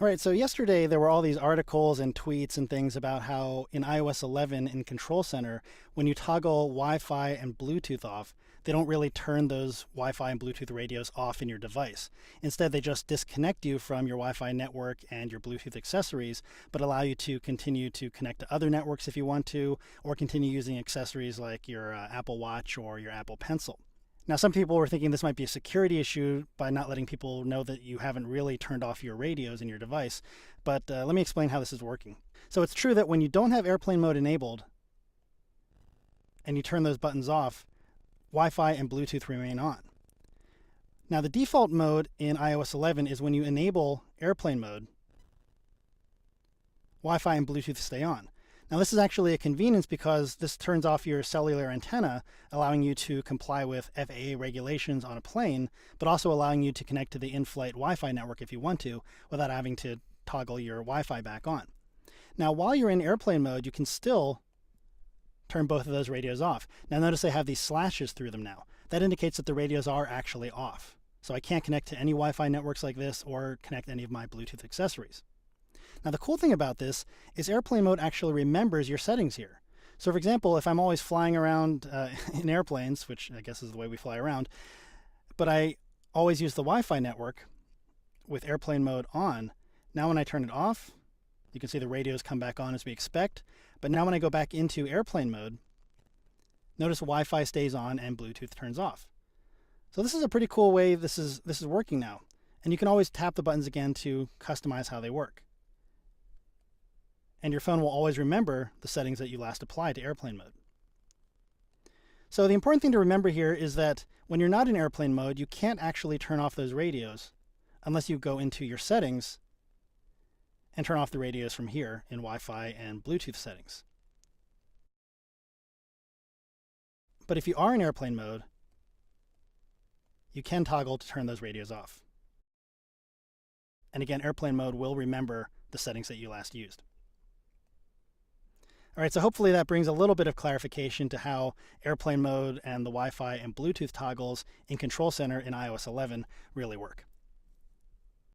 All right, so yesterday there were all these articles and tweets and things about how in iOS 11 in Control Center, when you toggle Wi-Fi and Bluetooth off, they don't really turn those Wi-Fi and Bluetooth radios off in your device. Instead, they just disconnect you from your Wi-Fi network and your Bluetooth accessories, but allow you to continue to connect to other networks if you want to, or continue using accessories like your Apple Watch or your Apple Pencil. Now, some people were thinking this might be a security issue by not letting people know that you haven't really turned off your radios in your device, but let me explain how this is working. So it's true that when you don't have airplane mode enabled and you turn those buttons off, Wi-Fi and Bluetooth remain on. Now, the default mode in iOS 11 is when you enable airplane mode, Wi-Fi and Bluetooth stay on. Now, this is actually a convenience because this turns off your cellular antenna, allowing you to comply with FAA regulations on a plane, but also allowing you to connect to the in-flight Wi-Fi network if you want to, without having to toggle your Wi-Fi back on. Now, while you're in airplane mode, you can still turn both of those radios off. Now, notice they have these slashes through them now. That indicates that the radios are actually off. So I can't connect to any Wi-Fi networks like this or connect any of my Bluetooth accessories. Now, the cool thing about this is airplane mode actually remembers your settings here. So, for example, if I'm always flying around in airplanes, which I guess is the way we fly around, but I always use the Wi-Fi network with airplane mode on, now when I turn it off, you can see the radios come back on as we expect. But now when I go back into airplane mode, notice Wi-Fi stays on and Bluetooth turns off. So this is a pretty cool way this is working now. And you can always tap the buttons again to customize how they work. And your phone will always remember the settings that you last applied to airplane mode. So the important thing to remember here is that when you're not in airplane mode, you can't actually turn off those radios unless you go into your settings and turn off the radios from here in Wi-Fi and Bluetooth settings. But if you are in airplane mode, you can toggle to turn those radios off. And again, airplane mode will remember the settings that you last used. All right, so hopefully that brings a little bit of clarification to how airplane mode and the Wi-Fi and Bluetooth toggles in Control Center in iOS 11 really work.